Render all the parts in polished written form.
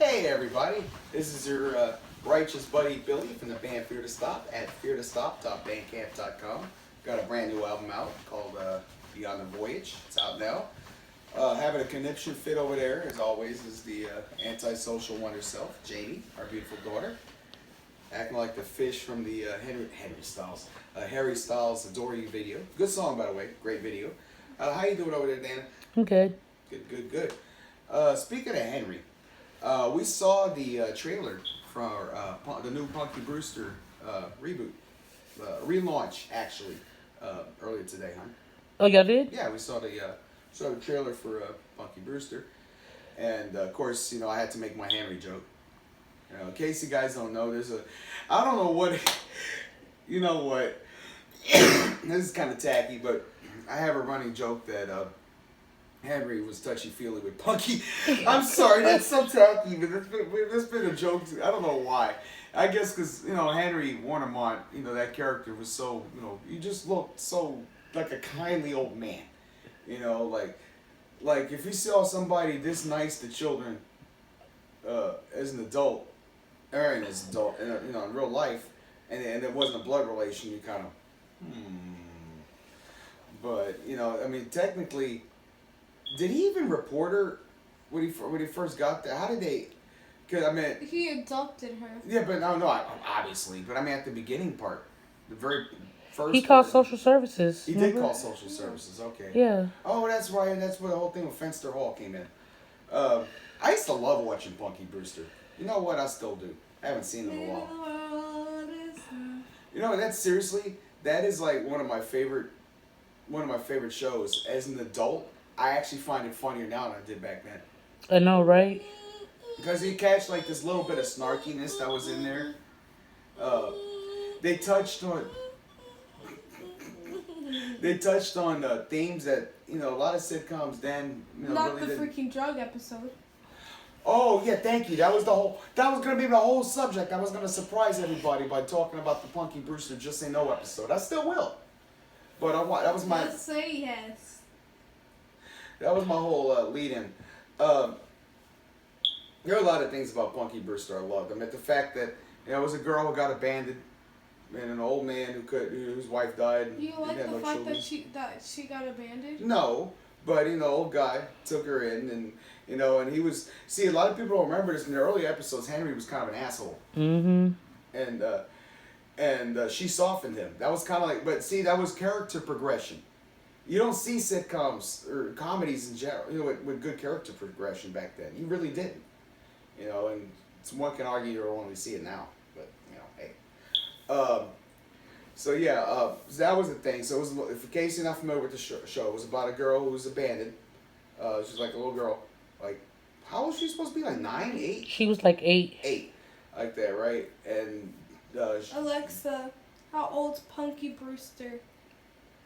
Hey everybody, this is your righteous buddy Billy from the band Fear to Stop at feartostop.bandcamp.com. Got a brand new album out called Beyond the Voyage. It's out now. Having a conniption fit over there, as always, is the antisocial one herself, Jamie, our beautiful daughter. Acting like the fish from the Harry Styles Adore You video. Good song, by the way. Great video. How you doing over there, Dana? I'm good. Good. Speaking of Henry, we saw the trailer for the new Punky Brewster reboot, relaunch actually, earlier today, huh? Oh, y'all did? Yeah, we saw the trailer for Punky Brewster, and of course, I had to make my Henry joke. In case you guys don't know, I don't know what, you know what, this is kind of tacky, but I have a running joke that Henry was touchy-feely with Punky. I'm sorry, that's so tacky, but there's been a joke. I don't know why. I guess because, Henry Warnemont, that character was so, he just looked so like a kindly old man. Like if you saw somebody this nice to children as an adult, or as an adult, in real life, and it wasn't a blood relation, you kind of, But, technically, did he even report her when he first got there? How did they? Because he adopted her. Yeah, but no, obviously. But at the beginning part, the very first. He called social services. He did call social services. Okay. Yeah. Oh, that's right. That's where the whole thing with Fenster Hall came in. I used to love watching Punky Brewster. You know what? I still do. I haven't seen it in a while. That is like one of my favorite shows. As an adult, I actually find it funnier now than I did back then. I know, right? Because you catch like this little bit of snarkiness that was in there. They touched on themes that a lot of sitcoms then Not really the didn't. freaking drug episode. Oh yeah, thank you. That was gonna be the whole subject. I was gonna surprise everybody by talking about the Punky Brewster Just Say No episode. I still will. But that was my. Just say yes. That was my whole lead-in. There are a lot of things about Punky Brewster I loved. The fact that it was a girl who got abandoned, and an old man whose wife died. Do you like the fact children. that she got abandoned? No, but old guy took her in, and and he was. See, a lot of people don't remember this. In the early episodes, Henry was kind of an asshole. Mm-hmm. And she softened him. That was kind of like, but see, that was character progression. You don't see sitcoms or comedies in general, with good character progression back then. You really didn't. And one can argue you'll only see it now, but hey. So that was the thing. So it was, if in case you're not familiar with the show, it was about a girl who was abandoned. She was like a little girl, like how old was she supposed to be? Like 9, 8? She was like 8. 8, like that, right? And Alexa, how old's Punky Brewster?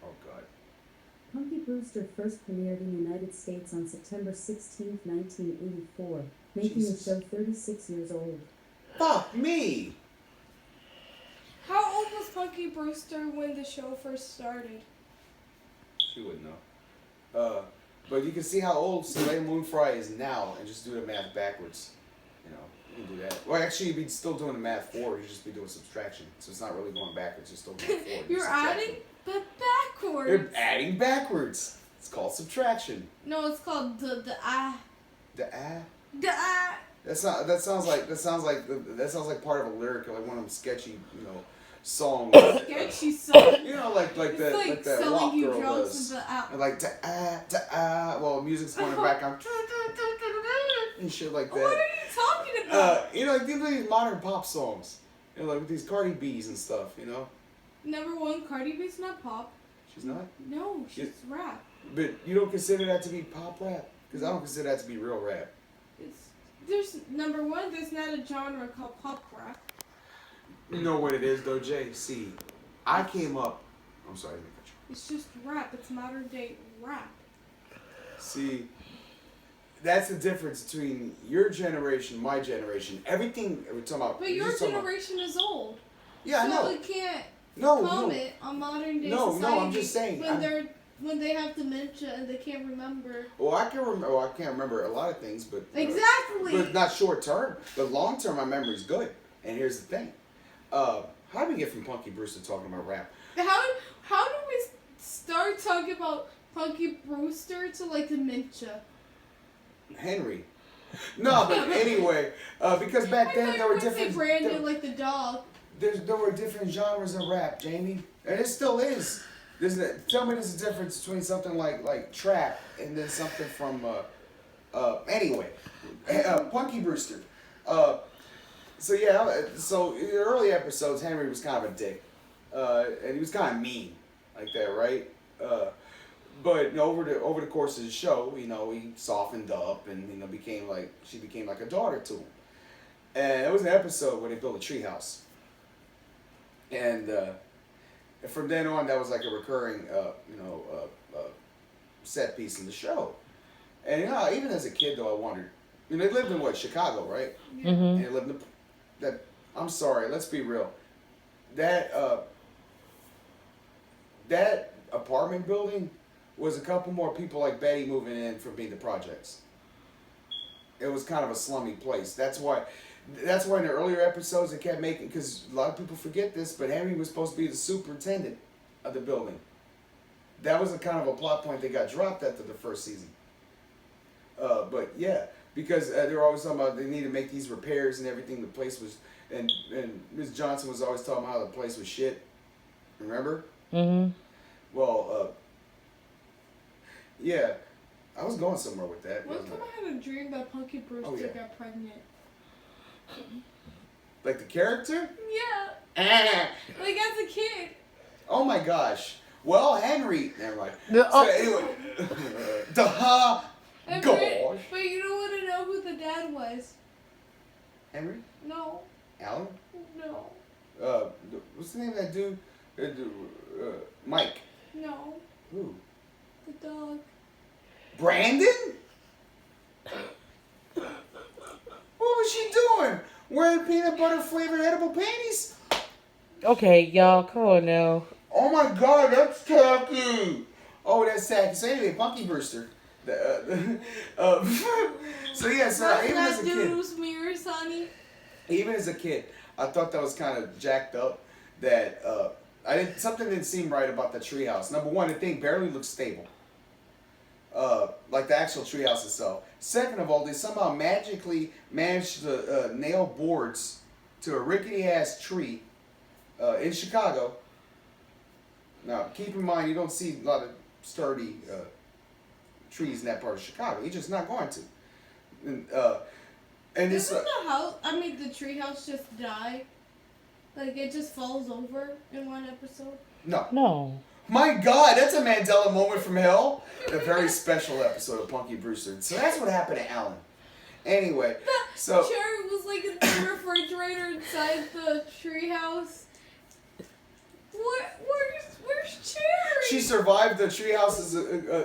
oh God. Punky Brewster first premiered in the United States on September 16, 1984, making the show 36 years old. Fuck me! How old was Punky Brewster when the show first started? She wouldn't know. But you can see how old Soleil Moon Frye is now, and just do the math backwards. You can do that. Well, actually, you'd be still doing the math forward. You'd just be doing subtraction. So it's not really going backwards. You're still going forward. You're adding, but backwards. You're adding backwards. It's called subtraction. No, it's called the The ah. The That sounds like part of a lyric, like one of them sketchy, songs. sketchy song. like It's that, like that selling rock you girl drugs does. in the app. And like well, music's going back on and shit like that. What are you talking about? Like these modern pop songs, like with these Cardi B's and stuff, Number one, Cardi B's not pop. She's not. No, she's rap. But you don't consider that to be pop rap, because I don't consider that to be real rap. There's number one. There's not a genre called pop rap. You know what it is though, Jay? See, I came up. I'm sorry, let me cut you. It's just rap. It's modern day rap. See, that's the difference between your generation, my generation. Everything we're talking about. But your generation is old. Yeah, so I know. So we can't No. comment on modern day No, society. I'm just saying. When they have dementia and they can't remember. Well, I can remember. Well, I can't remember a lot of things, but exactly. but not short term. But long term, my memory's good. And here's the thing. How did we get from Punky Brewster talking about rap? How do we start talking about Punky Brewster to like dementia? Henry. No, but anyway, because back then there were different. Brandon, like the dog. There were different genres of rap, Jamie, and it still is. Tell me there's a difference between something like trap and then something from. Anyway, Punky Brewster. So in the early episodes, Henry was kind of a dick, and he was kind of mean, like that, right? But over the course of the show, he softened up and she became like a daughter to him. And it was an episode where they built a treehouse, and from then on, that was like a recurring set piece in the show. And even as a kid, though, I wondered. They lived in Chicago, right? Yeah. Mm-hmm. And they lived in that. I'm sorry, let's be real. That apartment building was a couple more people like Betty moving in from being the projects. It was kind of a slummy place. That's why in the earlier episodes it kept making, because a lot of people forget this, but Henry was supposed to be the superintendent of the building. That was a kind of a plot point that got dropped after the first season. But yeah, because they were always talking about they needed to make these repairs and everything. The place was, and Ms. Johnson was always talking about how the place was shit. Remember? Mm-hmm. Well, yeah, I was going somewhere with that. One wasn't time I? I had a dream that Punky Brewster yeah. got pregnant. Like the character? Yeah. Like as a kid. Oh my gosh. Well, Henry. Never mind. The- So anyway, gosh. But you don't want to know who the dad was. Henry? No. Alan? No. What's the name of that dude? Mike. No. Who? The dog. Brandon? What was she doing? Wearing peanut butter flavored edible panties? Okay, y'all, come on now. Oh my god, that's tacky. Oh, that's tacky. So anyway, Punky Brewster. So even as a kid, mirror, Sonny. even as a kid, I thought that was kind of jacked up. That something didn't seem right about the treehouse. Number one, the thing barely looked stable. Like the actual treehouse itself. Second of all, they somehow magically managed to nail boards to a rickety ass tree in Chicago. Now, keep in mind, you don't see a lot of sturdy trees in that part of Chicago. You're just not going to. And this. Doesn't the house? I mean, the treehouse just die. Like it just falls over in one episode. No. My God, that's a Mandela moment from hell. A very special episode of Punky Brewster. So that's what happened to Alan. Anyway, so Cherry was like in the refrigerator inside the treehouse. Where's Cherry? she survived the treehouse's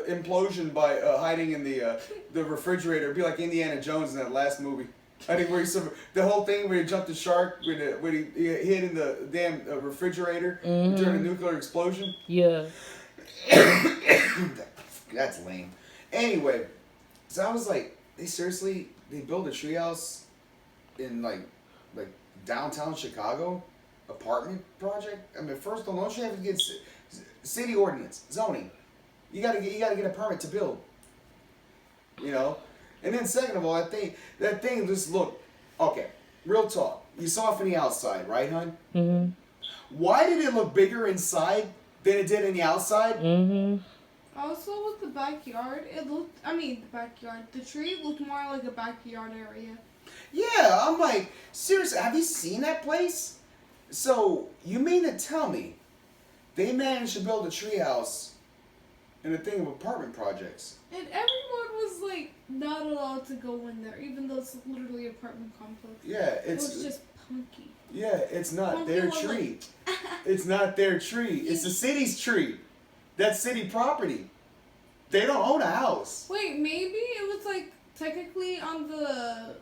implosion by hiding in the refrigerator. It'd be like Indiana Jones in that last movie. I think where he the whole thing where he jumped the shark, when he hid in the damn refrigerator during a nuclear explosion. Yeah. That's lame. Anyway, so I was like, they built a treehouse in like downtown Chicago apartment project. I mean, first of all, don't you have to get city ordinance zoning? You gotta get a permit to build. And then second of all, that thing just looked, okay, real talk. You saw it from the outside, right, hon? Mm-hmm. Why did it look bigger inside than it did in the outside? Mm-hmm. Also with the backyard, the tree looked more like a backyard area. Yeah, I'm like, seriously, have you seen that place? So, you mean to tell me they managed to build a treehouse in a thing of apartment projects? And everyone was like not allowed to go in there, even though it's literally an apartment complex. Yeah, It was just punky. Yeah, it's not Punky their was tree. It's not their tree. It's the city's tree. That's city property. They don't own a house. Wait, maybe it was like technically on the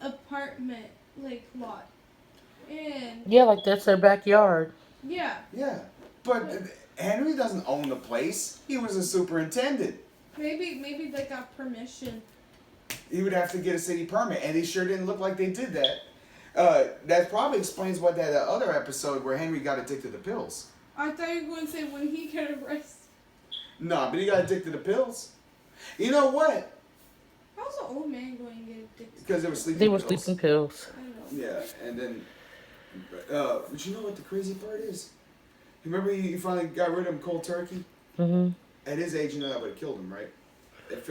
apartment lot. And Yeah, like that's their backyard. yeah. Yeah, but Henry doesn't own the place. He was a superintendent. Maybe they got permission. he would have to get a city permit, and they sure didn't look like they did that. That probably explains what that other episode where Henry got addicted to pills. I thought you were going to say when he got arrested. Nah, but he got addicted to pills. You know what? How's an old man going to get addicted? Because they were sleeping They were pills. sleeping pills. I know. Yeah, and then, but you know what the crazy part is? You remember he finally got rid of him cold turkey? Mm-hmm. At his age, you know that would have killed him, right? If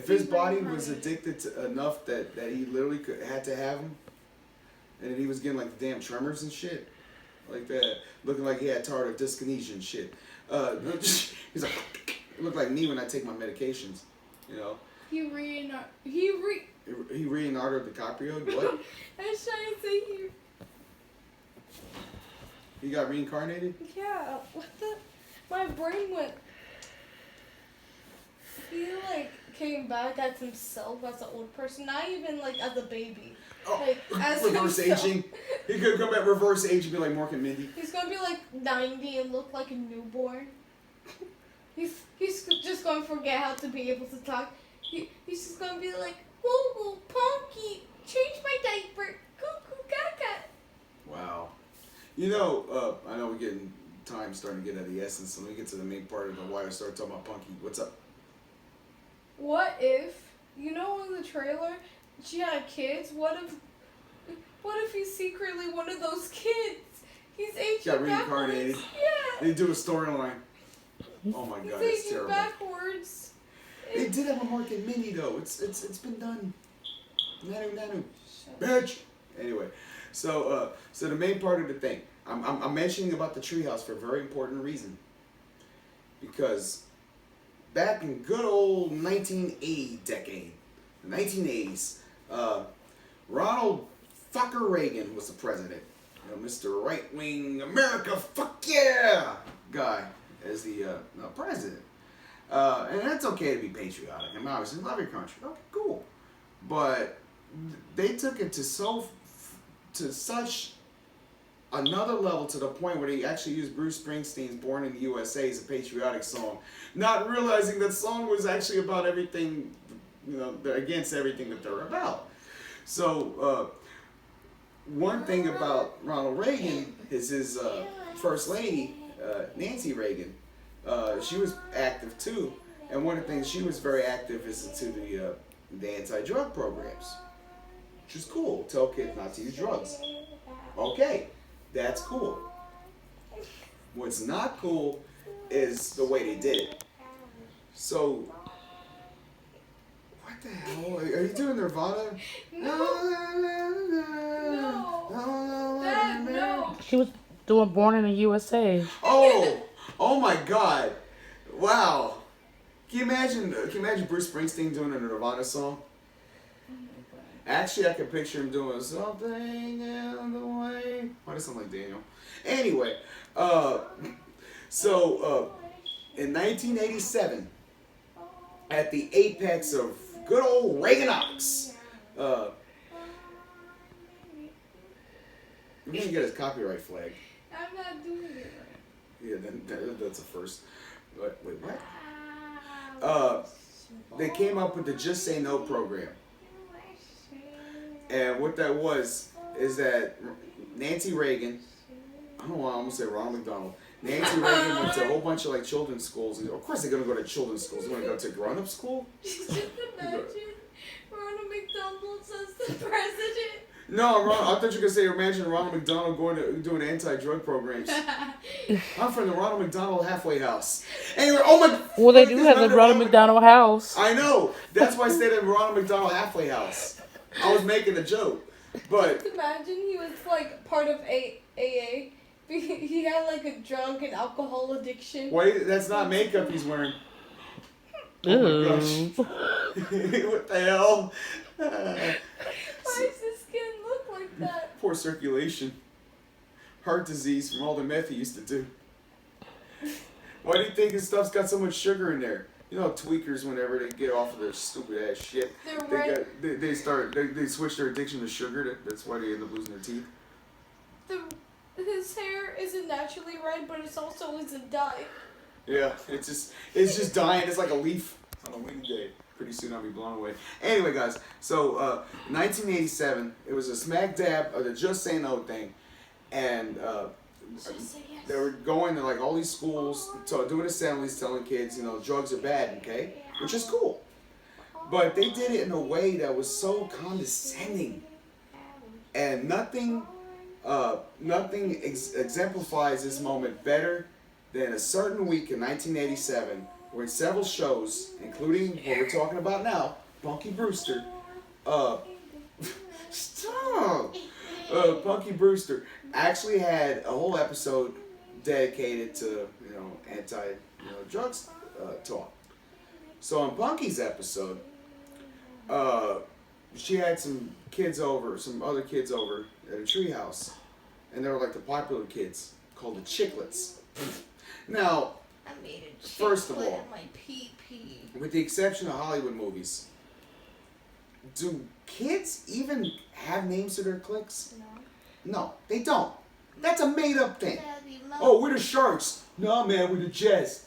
his body was addicted to enough that he literally had to have him, and he was getting like the damn tremors and shit, like that, looking like he had tardive dyskinesia and shit. He's like, it looked like me when I take my medications, you know. He Leonardo DiCaprio. What? I was trying to say He got reincarnated? Yeah, what the? My brain went. He like came back as himself as an old person, not even like as a baby. Oh, Like as reverse himself. aging. He could come back reverse age and be like Mork and Mindy. He's gonna be like 90 and look like a newborn. He's just gonna forget how to be able to talk. He's just gonna be like, "Whoa, Punky, change my diaper, cuckoo gaga." Wow. You know, I know we're getting time starting to get out of the essence, so let me get to the main part of the why I started talking about Punky. What's up? What if, you know, in the trailer, she had kids? What if he's secretly one of those kids? He's aging Got reincarnated. backwards. Yeah. They do a storyline. Oh my He's god, it's aging terrible. backwards. They did have a Mork and Mindy though. It's been done. Nanu. Bitch. Anyway, so the main part of the thing, I'm mentioning about the treehouse for a very important reason. Because back in good old 1980 decade, the 1980s, Ronald fucker Reagan was the president. You know, Mr. Right Wing America, fuck yeah, guy as the president. And that's okay to be patriotic. I mean, obviously, love your country. Okay, cool. But they took it to such another level, to the point where they actually used Bruce Springsteen's "Born in the USA" as a patriotic song, not realizing that song was actually about everything, you know, against everything that they're about. So one thing about Ronald Reagan is his first lady, Nancy Reagan. She was active too, and one of the things she was very active is into the anti-drug programs, which is cool. Tell kids not to use drugs. Okay, that's cool. What's not cool is the way they did it. So, what the hell? Are you doing Nirvana? No. Dad, no. She was doing Born in the USA. Oh my God! Wow. Can you imagine Bruce Springsteen doing a Nirvana song? Actually, I can picture him doing something in the way. Why does it sound like Daniel? Anyway, so in 1987, at the apex of good old Reaganomics, we're gonna get his copyright flag. I'm not doing it right. Yeah, that's a first. Wait, what? They came up with the Just Say No program. And what that was is that Nancy Reagan, I don't want to almost say Ronald McDonald. Nancy Reagan went to a whole bunch of like children's schools. And of course they're going to go to children's schools. They want to go to grown-up school? Just imagine Ronald McDonald as the president. No, I thought you were going to say, imagine Ronald McDonald doing anti-drug programs. I'm from the Ronald McDonald halfway house. Anyway, oh my... Well, they do have the Ronald McDonald house. I know. That's why I stayed at Ronald McDonald halfway house. I was making a joke. But... Just imagine he was like part of AA. He had like a drug and alcohol addiction. Wait, that's not makeup he's wearing. Ew. Oh my gosh. What the hell? Why does his skin look like that? Poor circulation. Heart disease from all the meth he used to do. Why do you think his stuff's got so much sugar in there? You know, tweakers, whenever they get off of their stupid ass shit, they switch their addiction to sugar. That's why they end up losing their teeth. His hair isn't naturally red, but it's also isn't dyed. Yeah, it's just dying. It's like a leaf on a windy day. pretty soon I'll be blown away. Anyway, guys, so 1987, it was a smack dab of the Just Say No thing, and they were going to like all these schools, doing assemblies, telling kids, you know, drugs are bad, okay, which is cool, but they did it in a way that was so condescending, and nothing exemplifies this moment better than a certain week in 1987 when several shows, including what we're talking about now, Punky Brewster, stop! Punky Brewster actually had a whole episode dedicated to, you know, drugs talk. So on Punky's episode, she had some other kids over at a treehouse, and they were like the popular kids called the Chiclets. Now, I made a first of all, in my pee-pee. with the exception of Hollywood movies, do kids even have names to their cliques? No, they don't. That's a made-up thing. Daddy, Oh, we're the Sharks. No, man, we're the Jazz.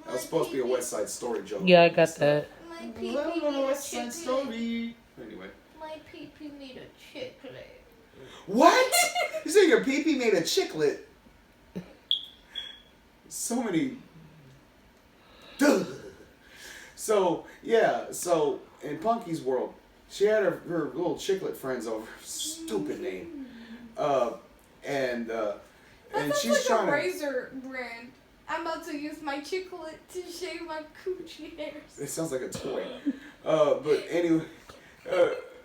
That was supposed to be a West Side Story joke. Yeah, I got that. My I pee-pee don't know made a West Side chiclet. Story. Anyway. My pee-pee made a chiclet. What? You say your pee-pee made a chiclet? So many. Duh. So, yeah, so in Punky's world, she had her little chiclet friends over. Stupid name. And That she's sounds trying like a to. razor brand. I'm about to use my chiclet to shave my coochie hairs. It sounds like a toy. But anyway.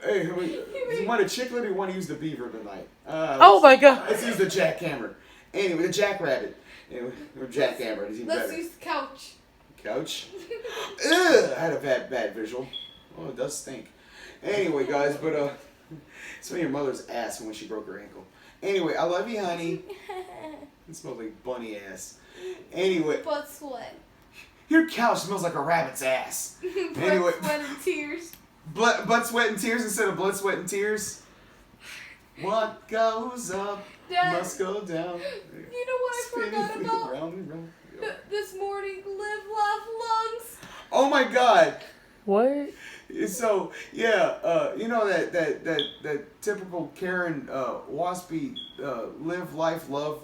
Hey, you want a chiclet or you want to use the beaver tonight? Oh my god. Let's use the jackhammer. Anyway, the jackrabbit. Anyway, or jackhammer. It's even Let's better. use the couch. Couch. Ugh, I had a bad visual. Oh, it does stink. Anyway, guys, but it's from your mother's ass when she broke her ankle. Anyway, I love you, honey. It smells like bunny ass. Anyway, Butt sweat. your couch smells like a rabbit's ass. Butt Anyway. sweat and tears. Butt, sweat, and tears instead of blood, sweat, and tears. What goes up Dad, must go down. you know what I forgot about? Round and round. This morning, live, laugh, lungs. Oh my God! What? So yeah, you know that typical Karen waspy live, life, love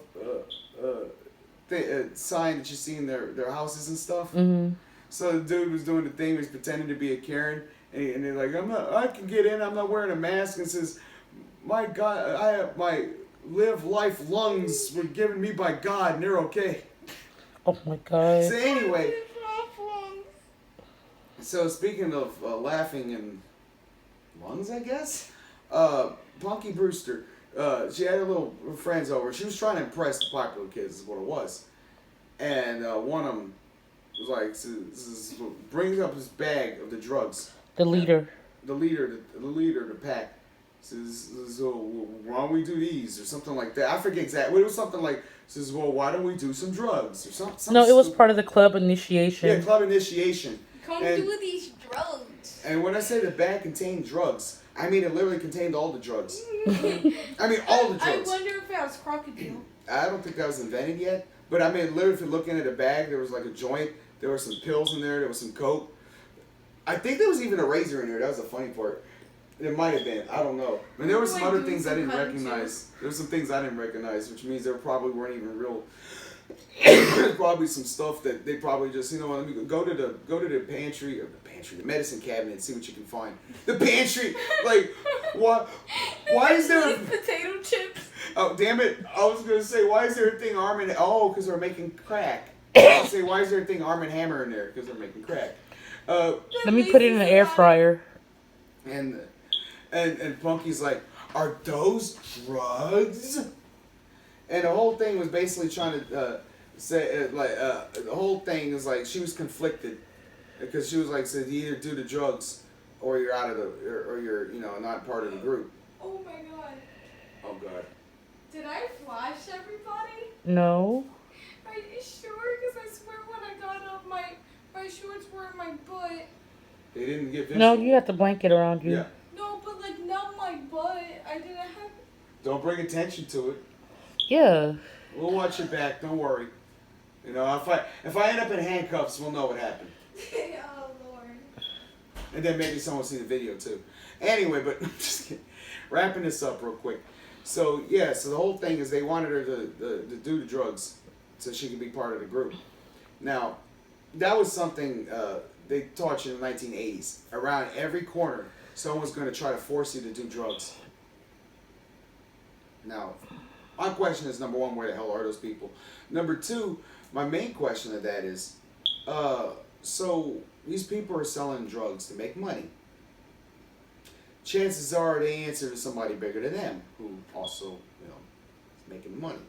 sign that you see in their houses and stuff. Mm-hmm. So the dude was doing the thing, he was pretending to be a Karen, and they're like, I can get in, I'm not wearing a mask, and says, my God, I have my live, life, lungs were given me by God, and they're okay. Oh my god. So anyway, Live, laugh, lungs. so speaking of laughing and lungs, I guess, Punky Brewster, she had her little friends over. She was trying to impress the popular kids, is what it was. And one of them was like, brings up his bag of the drugs. The leader. The leader of the pack says, so why don't we do these or something like that? I forget exactly. It was something like, says, well, why don't we do some drugs or something? No, it was part of the club initiation. Yeah, club initiation. Come And- do these drugs. And when I say the bag contained drugs, I mean it literally contained all the drugs. I mean all the I drugs. wonder if that was crocodile. I don't think that was invented yet. But I mean, literally, if you're looking at the bag, there was like a joint. There were some pills in there. There was some coke. I think there was even a razor in there. That was the funny part. It might have been. I don't know. I mean, there were some Like other doing things I some didn't punches. recognize. There were some things I didn't recognize, which means there probably weren't even real. Probably some stuff that they probably just, you know, let me go to the pantry, the medicine cabinet, and see what you can find. The pantry, like, why is there? Like potato chips? Oh, damn it! I was gonna say, why is there a thing Arm and because they're making crack. I was say, why is there a thing Arm and Hammer in there? Because they're making crack. Let me put it in the air fryer. And Punky's like, are those drugs? And the whole thing was basically trying to say, the whole thing is like she was conflicted because she was like, said you either do the drugs or you're out of or you're, you know, not part of the group. Oh my god. Oh God. Did I flash everybody? No. Are you sure? Because I swear when I got up, my shorts were in my butt. They didn't get visual. No, you have the blanket around you. Yeah. No, but like not my butt. I didn't have. Don't bring attention to it. Yeah. We'll watch your back. Don't worry. You know, if I end up in handcuffs, we'll know what happened. Oh And then maybe someone will see the video too. Anyway, but I'm just kidding. Wrapping this up real quick. So yeah, so the whole thing is they wanted her to do the drugs so she could be part of the group. Now, that was something they taught you in the 1980s. Around every corner, someone was going to try to force you to do drugs. Now, my question is, number one, where the hell are those people? Number two, my main question of that is, so these people are selling drugs to make money. Chances are they answer to somebody bigger than them who also, you know, is making money.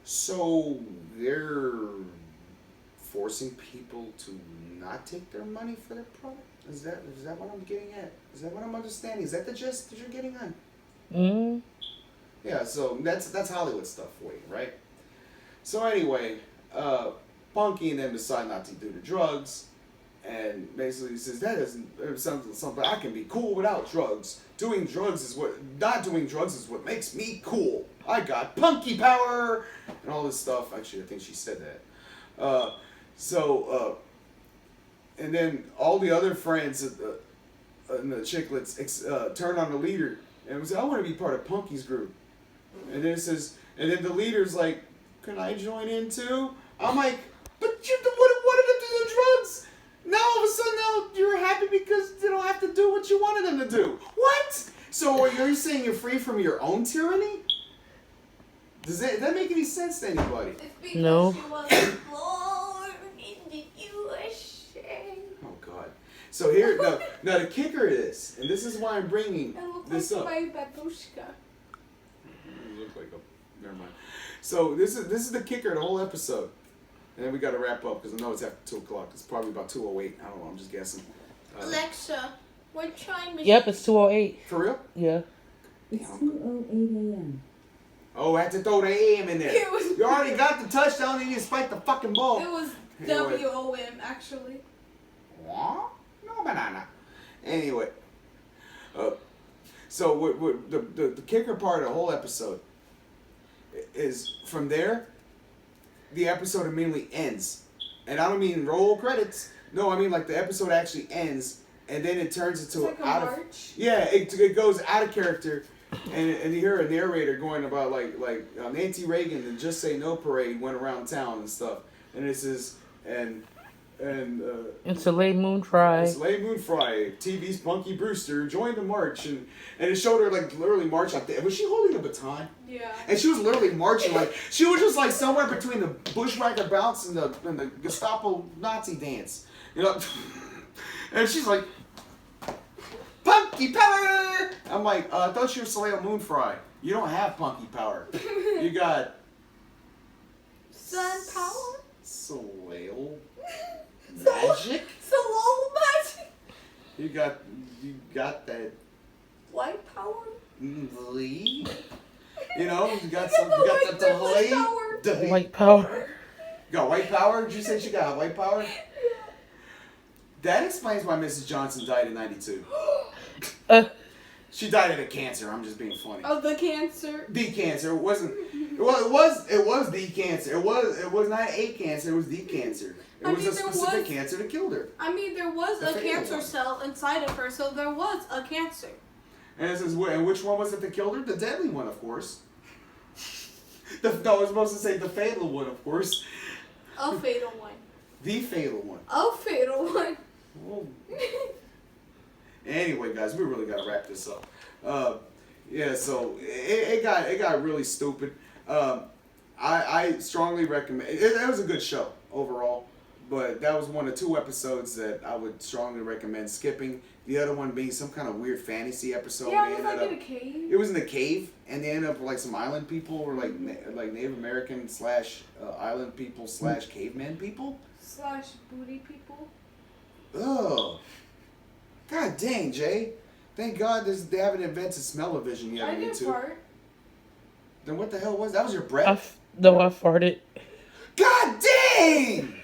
So they're forcing people to not take their money for their product? Is that what I'm getting at? Is that what I'm understanding? Is that the gist that you're getting on? Mm. Yeah, so that's Hollywood stuff for you, right? So anyway, Punky and them decide not to do the drugs, and basically he says that isn't something I can be cool without drugs. Not doing drugs is what makes me cool. I got punky power and all this stuff. Actually, I think she said that. And then all the other friends and the chiclets turn on the leader and say, I want to be part of Punky's group. And then it says, and then the leader's like, can I join in too? I'm like, but you wanted them to do drugs. Now all of a sudden now you're happy because they don't have to do what you wanted them to do. What? So are you saying you're free from your own tyranny? Does that make any sense to anybody? It's because No. she was born in the USA. Oh God. So here, now the kicker is, and this is why I'm bringing I look this like up. my babushka. You look like a, never mind. So this is the kicker of the whole episode. And then we got to wrap up because I know it's after 2 o'clock. It's probably about 2:08. I don't know. I'm just guessing. Alexa, what time is Yep, it's 2:08. For real? Yeah. It's 2:08 a.m. Oh, I had to throw the AM in there. It was- You already got the touchdown and you spiked the fucking ball. It was Anyway. WOM actually. What? No banana. Anyway. So what the kicker part of the whole episode is from there, the episode immediately ends. And I don't mean roll credits. No, I mean like the episode actually ends and then it turns into It's like a out of march. yeah, it goes out of character, and you hear a narrator going about like Nancy Reagan and Just Say No parade went around town and stuff, and this is and It's a late moon try. it's late moon Friday. TV's Punky Brewster joined the march, and it showed her like literally march like that. Was she holding a baton? Yeah. And she was literally marching like she was just like somewhere between the bushwhacker bounce and the Gestapo Nazi dance, you know. And she's like, Punky power! I'm like, I thought you were Soleil Moonfry. You don't have punky power. You got Sun power. Soleil magic. Soul magic. You got that White power. Lee. You know, you got the the white power. Delay. White power. You got white power? Did you say she got white power? That explains why Mrs. Johnson died in '92. She died of cancer. I'm just being funny. Of the cancer. The cancer. It wasn't. Well, it was the cancer. It was not a cancer. It was the cancer. It I was mean, a there specific was- cancer that killed her. I mean, there was The a fatal cancer one. cell inside of her, so there was a cancer. And it says, and which one was it that killed her? The deadly one, of course. I was supposed to say the fatal one, of course. A fatal one. The fatal one. A fatal one. Well, anyway, guys, we really gotta wrap this up. Yeah, so it got really stupid. I strongly recommend. It was a good show overall, but that was one of 2 episodes that I would strongly recommend skipping. The other one being some kind of weird fantasy episode. Yeah, They it was ended like in up- a cave. It was in the cave, and they ended up with like some island people, or like Native American / island people / caveman people. / booty people. Ugh. God dang, Jay. Thank God they haven't invented smell-o-vision yet I on didn't YouTube. fart. Then what the hell was that? Was your breath? No, I farted. God dang!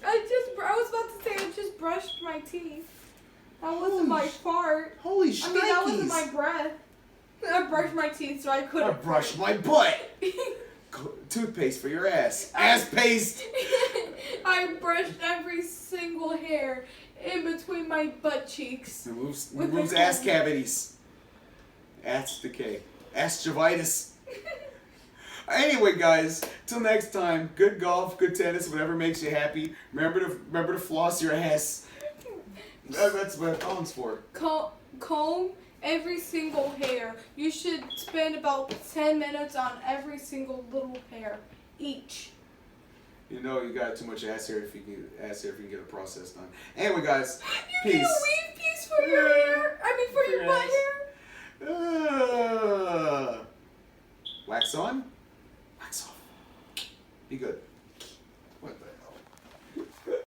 I was about to say I just brushed my teeth. That wasn't my fart. Holy I mean, that wasn't my shnikes. breath. I brushed my teeth so I I couldn't. brushed my butt. Toothpaste for your ass. Ass paste. I brushed every single hair in between my butt cheeks. Removes ass cavities. Ass decay. Ass Jovitis. Anyway, guys, till next time, good golf, good tennis, whatever makes you happy. Remember to floss your ass. That's what a thong's for. Comb every single hair. You should spend about 10 minutes on every single little hair each. You know you got too much ass hair if you can get a process done. Anyway, guys, You peace. need a weave piece for your hair. I mean, for your butt hair. Wax on.